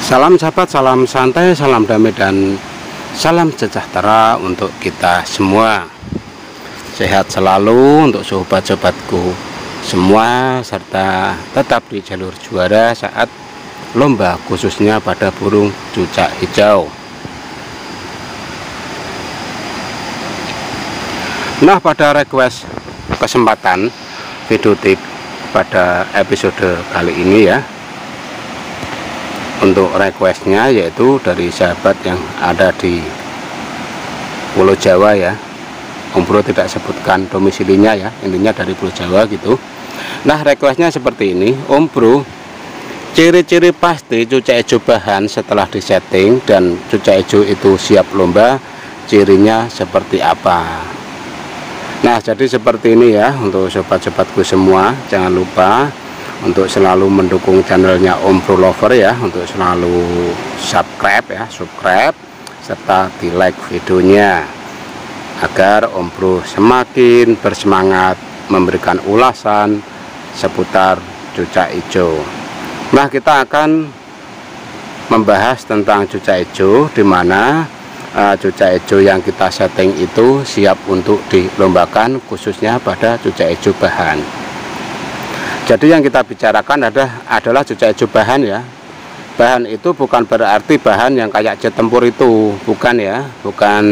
Salam sahabat, salam santai, salam damai, dan salam sejahtera untuk kita semua. Sehat selalu untuk sobat-sobatku semua, serta tetap di jalur juara saat lomba, khususnya pada burung cucak hijau. Nah, pada request kesempatan video tip pada episode kali ini ya, untuk requestnya yaitu dari sahabat yang ada di Pulau Jawa ya. Om Bro tidak sebutkan domisilinya ya, intinya dari Pulau Jawa gitu. Nah, requestnya seperti ini, Om Bro, ciri-ciri pasti cucak hijau bahan setelah disetting dan cucak hijau itu siap lomba, cirinya seperti apa? Nah, jadi seperti ini ya untuk sobat-sobatku semua. Jangan lupa untuk selalu mendukung channelnya Om Bro Lover ya, untuk selalu subscribe serta di like videonya agar Om Bro semakin bersemangat memberikan ulasan seputar cucak hijau. Nah, kita akan membahas tentang cucak hijau, di mana cucak hijau yang kita setting itu siap untuk dilombakan, khususnya pada cucak hijau bahan. Jadi yang kita bicarakan adalah cucak hijau bahan ya. Bahan itu bukan berarti bahan yang kayak jet tempur itu, bukan ya, bukan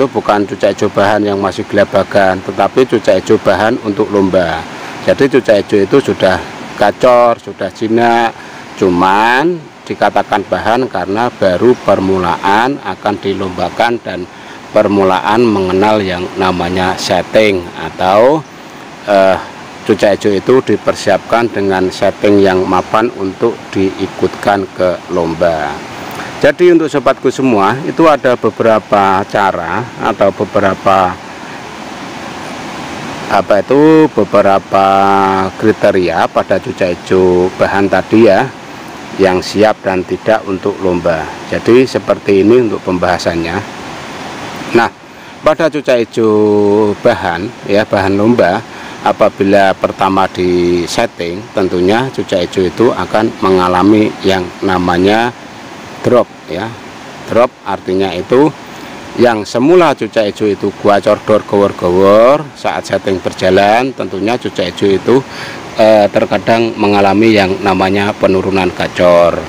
bukan cucak hijau bahan yang masih gelabagan, tetapi cucak hijau bahan untuk lomba. Jadi cucak hijau itu sudah gacor, sudah jinak, cuman dikatakan bahan karena baru permulaan akan dilombakan dan permulaan mengenal yang namanya setting, atau cucak hijau itu dipersiapkan dengan setting yang mapan untuk diikutkan ke lomba. Jadi untuk sobatku semua, itu ada beberapa cara atau beberapa kriteria pada cucak hijau bahan tadi ya, yang siap dan tidak untuk lomba. Jadi seperti ini untuk pembahasannya. Nah, pada cucak hijau bahan ya, bahan lomba, apabila pertama di setting, tentunya cucak hijau itu akan mengalami yang namanya drop ya. Drop artinya itu yang semula cucak hijau itu gacor dor gowor-gowor, saat setting berjalan tentunya cucak hijau itu terkadang mengalami yang namanya penurunan gacor.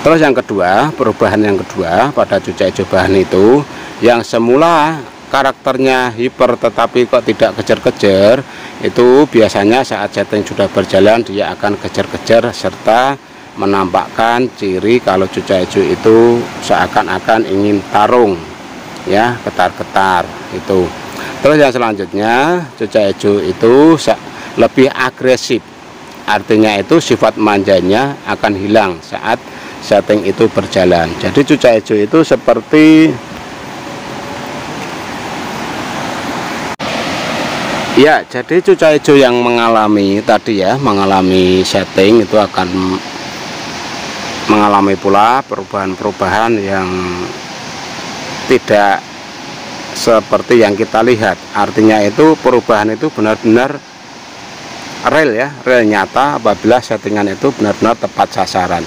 Terus yang kedua, perubahan yang kedua pada cucak hijau bahan itu, yang semula karakternya hiper tetapi kok tidak kejar-kejar, itu biasanya saat setting sudah berjalan dia akan kejar-kejar serta menampakkan ciri kalau cucak hijau itu seakan-akan ingin tarung ya, ketar-ketar itu. Terus yang selanjutnya, cucak hijau itu lebih agresif, artinya itu sifat manjanya akan hilang saat setting itu berjalan. Jadi cucak hijau itu seperti ya, jadi cucak hijau yang mengalami tadi ya, mengalami setting itu akan mengalami pula perubahan-perubahan yang tidak seperti yang kita lihat. Artinya itu perubahan itu benar-benar real ya, real nyata apabila settingan itu benar-benar tepat sasaran.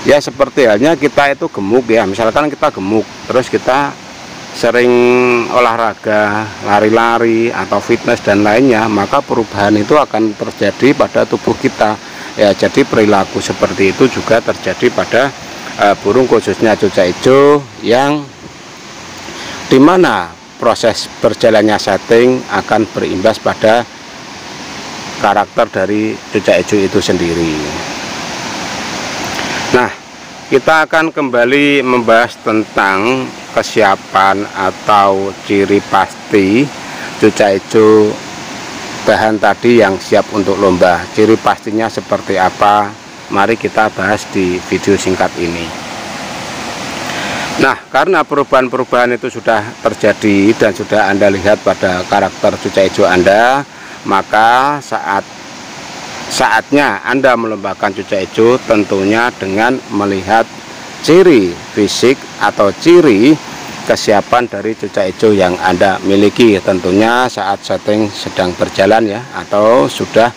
Ya seperti halnya kita itu gemuk ya, misalkan kita gemuk terus kita sering olahraga, lari-lari atau fitness dan lainnya, maka perubahan itu akan terjadi pada tubuh kita ya. Jadi perilaku seperti itu juga terjadi pada burung, khususnya cucak hijau, yang dimana proses berjalannya setting akan berimbas pada karakter dari cucak hijau itu sendiri. Nah, kita akan kembali membahas tentang kesiapan atau ciri pasti cucak hijau bahan tadi yang siap untuk lomba. Ciri pastinya seperti apa? Mari kita bahas di video singkat ini. Nah, karena perubahan-perubahan itu sudah terjadi dan sudah Anda lihat pada karakter cucak hijau Anda, maka saatnya Anda melombakan cucak hijau tentunya dengan melihat ciri fisik atau ciri kesiapan dari cucak hijau yang Anda miliki, tentunya saat setting sedang berjalan ya, atau sudah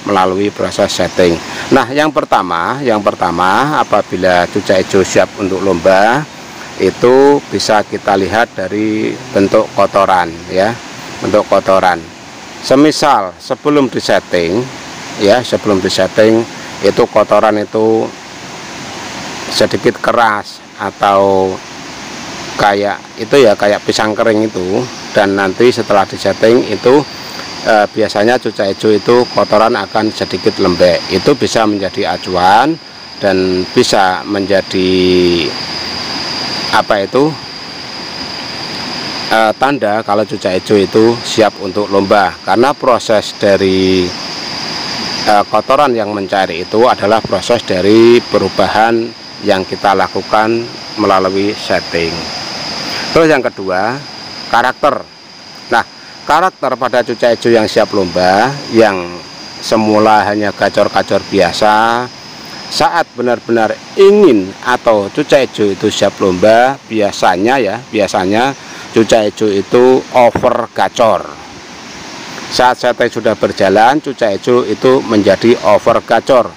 melalui proses setting. Nah, yang pertama apabila cucak hijau siap untuk lomba, itu bisa kita lihat dari bentuk kotoran ya, bentuk kotoran. Semisal sebelum disetting ya, sebelum disetting itu kotoran itu sedikit keras atau kayak itu ya, kayak pisang kering itu, dan nanti setelah disetting itu biasanya cucak hijau itu kotoran akan sedikit lembek. Itu bisa menjadi acuan dan bisa menjadi apa itu tanda kalau cucak hijau itu siap untuk lomba, karena proses dari kotoran yang mencair itu adalah proses dari perubahan yang kita lakukan melalui setting. Terus yang kedua, karakter. Nah, karakter pada cucak hijau yang siap lomba, yang semula hanya gacor-gacor biasa, saat benar-benar ingin atau cucak hijau itu siap lomba, biasanya cucak hijau itu over gacor. Saat setting sudah berjalan, cucak hijau itu menjadi over gacor.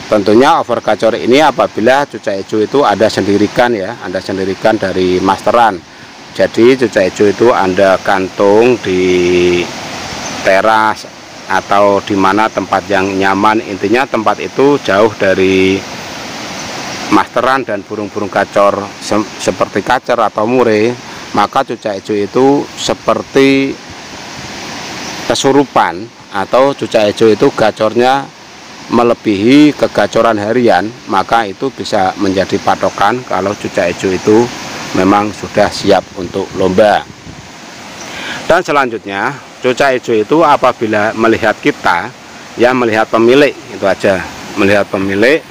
Tentunya over gacor ini apabila cucak hijau itu Anda sendirikan ya, Anda sendirikan dari masteran. Jadi cucak hijau itu Anda gantung di teras atau di mana tempat yang nyaman. Intinya tempat itu jauh dari masteran dan burung-burung gacor seperti kacer atau murai, maka cucak hijau itu seperti kesurupan, atau cucak hijau itu gacornya melebihi kegacoran harian, maka itu bisa menjadi patokan kalau cucak hijau itu memang sudah siap untuk lomba. Dan selanjutnya, cucak hijau itu apabila melihat kita, ya melihat pemilik, itu aja, melihat pemilik,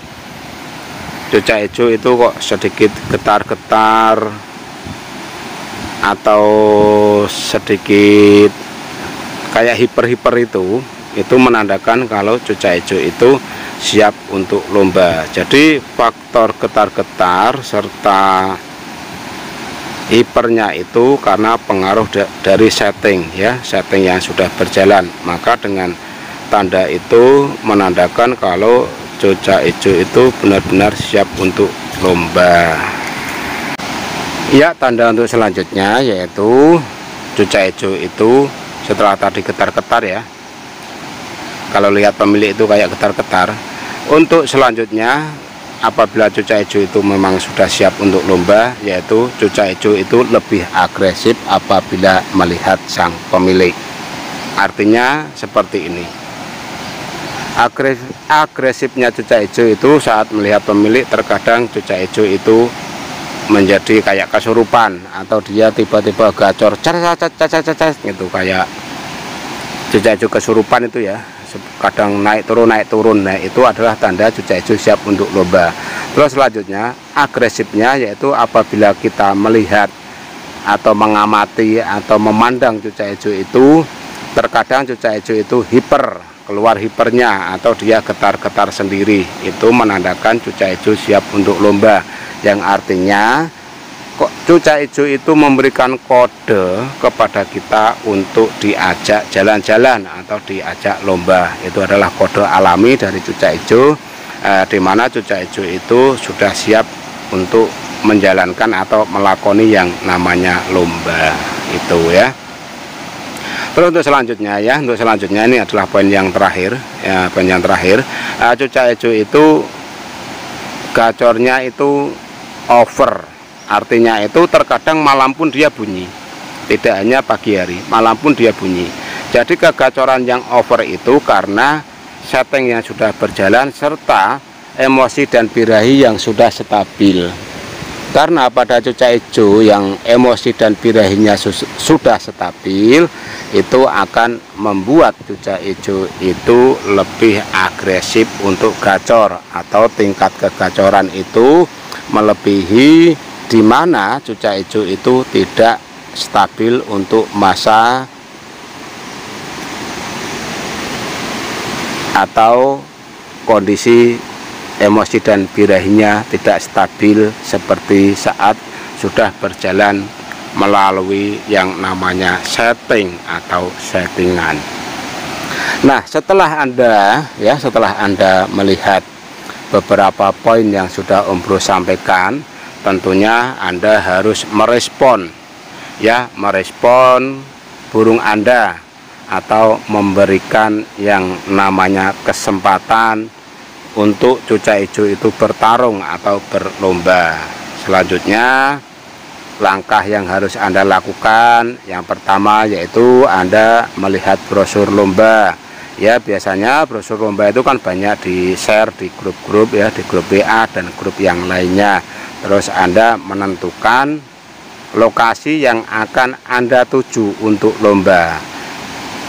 cucak hijau itu kok sedikit getar-getar atau sedikit kayak hiper-hiper, itu menandakan kalau cucak hijau itu siap untuk lomba. Jadi faktor getar-getar serta hipernya itu karena pengaruh dari setting ya, setting yang sudah berjalan. Maka dengan tanda itu menandakan kalau cucak hijau itu benar-benar siap untuk lomba. Ya, tanda untuk selanjutnya yaitu cucak hijau itu setelah tadi getar-getar ya, kalau lihat pemilik itu kayak getar-getar. Untuk selanjutnya, apabila cucak hijau itu memang sudah siap untuk lomba, yaitu cucak hijau itu lebih agresif apabila melihat sang pemilik. Artinya seperti ini, agresifnya cucak hijau itu saat melihat pemilik, terkadang cucak hijau itu menjadi kayak kesurupan, atau dia tiba-tiba gacor gitu, kayak cucak hijau kesurupan itu ya, kadang naik turun. Nah, itu adalah tanda cucak hijau siap untuk lomba. Terus selanjutnya, agresifnya yaitu apabila kita melihat atau mengamati atau memandang cucak hijau itu, terkadang cucak hijau itu hiper, keluar hipernya, atau dia getar-getar sendiri. Itu menandakan cucak hijau siap untuk lomba, yang artinya kok cucak hijau itu memberikan kode kepada kita untuk diajak jalan-jalan atau diajak lomba. Itu adalah kode alami dari cucak hijau, di mana cucak hijau itu sudah siap untuk menjalankan atau melakoni yang namanya lomba itu ya. Terus untuk selanjutnya ini adalah poin yang terakhir ya, poin yang terakhir. Cucak hijau itu gacornya itu over. Artinya itu terkadang malam pun dia bunyi, tidak hanya pagi hari, malam pun dia bunyi. Jadi kegacoran yang over itu karena setting yang sudah berjalan serta emosi dan birahi yang sudah stabil. Karena pada cucak hijau yang emosi dan birahinya sudah stabil, itu akan membuat cucak hijau itu lebih agresif untuk gacor, atau tingkat kegacoran itu melebihi, di mana cucak hijau itu tidak stabil untuk masa atau kondisi emosi dan birahinya tidak stabil seperti saat sudah berjalan melalui yang namanya setting atau settingan. Nah, setelah Anda melihat beberapa poin yang sudah Om Bro sampaikan, tentunya Anda harus merespon burung Anda, atau memberikan yang namanya kesempatan untuk cucak hijau itu bertarung atau berlomba. Selanjutnya, langkah yang harus Anda lakukan yang pertama yaitu Anda melihat brosur lomba. Ya, biasanya brosur lomba itu kan banyak di-share di grup-grup ya, di grup WA dan grup yang lainnya. Terus Anda menentukan lokasi yang akan Anda tuju untuk lomba.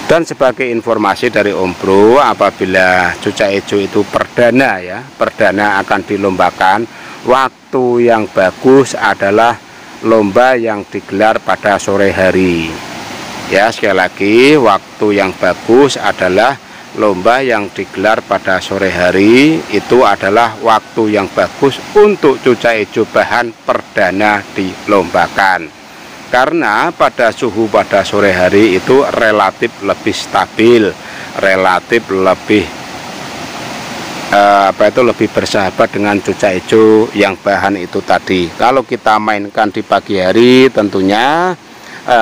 Dan sebagai informasi dari Om Bro, apabila cucak hijau itu perdana akan dilombakan, waktu yang bagus adalah lomba yang digelar pada sore hari. Ya, sekali lagi, waktu yang bagus adalah lomba yang digelar pada sore hari. Itu adalah waktu yang bagus untuk cucak hijau bahan perdana dilombakan. Karena pada suhu pada sore hari itu relatif lebih stabil, relatif lebih lebih bersahabat dengan cucak hijau yang bahan itu tadi. Kalau kita mainkan di pagi hari, tentunya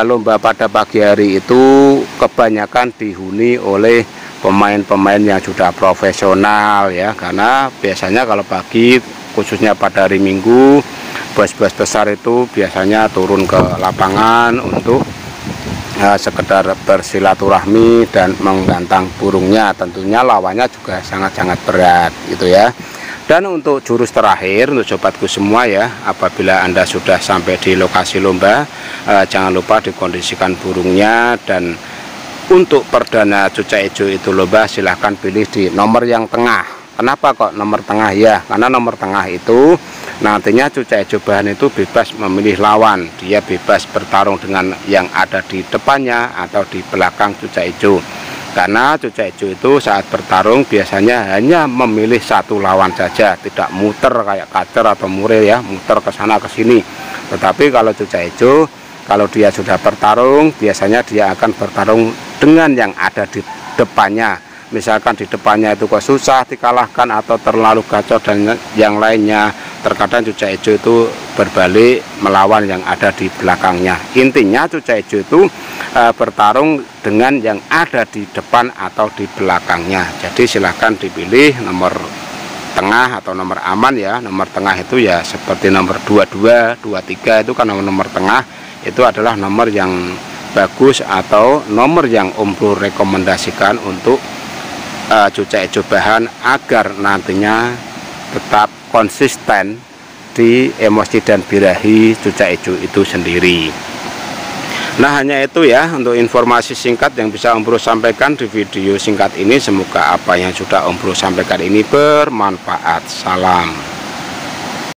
lomba pada pagi hari itu kebanyakan dihuni oleh pemain-pemain yang sudah profesional ya, karena biasanya kalau pagi, khususnya pada hari Minggu, bos-bos besar itu biasanya turun ke lapangan untuk sekedar bersilaturahmi dan menggantang burungnya. Tentunya lawannya juga sangat-sangat berat gitu ya. Dan untuk jurus terakhir untuk sobatku semua ya, apabila Anda sudah sampai di lokasi lomba, jangan lupa dikondisikan burungnya. Dan untuk perdana cucak hijau itu lomba, silahkan pilih di nomor yang tengah. Kenapa kok nomor tengah ya? Karena nomor tengah itu nantinya cucak hijau bahan itu bebas memilih lawan. Dia bebas bertarung dengan yang ada di depannya atau di belakang cucak hijau. Karena cucak hijau itu saat bertarung biasanya hanya memilih satu lawan saja, tidak muter kayak kacer atau murir ya, muter ke sana ke sini. Tetapi kalau cucak hijau, kalau dia sudah bertarung, biasanya dia akan bertarung dengan yang ada di depannya. Misalkan di depannya itu kok susah dikalahkan atau terlalu gacor dan yang lainnya, terkadang cucak hijau itu berbalik melawan yang ada di belakangnya. Intinya cucak hijau itu bertarung dengan yang ada di depan atau di belakangnya. Jadi silahkan dipilih nomor tengah atau nomor aman ya. Nomor tengah itu ya seperti nomor 22, 23 itu kan nomor tengah, itu adalah nomor yang bagus atau nomor yang Om Bro rekomendasikan untuk cucak hijau bahan agar nantinya tetap konsisten di emosi dan birahi cucak hijau itu sendiri. Nah, hanya itu ya untuk informasi singkat yang bisa Om Bro sampaikan di video singkat ini. Semoga apa yang sudah Om Bro sampaikan ini bermanfaat. Salam.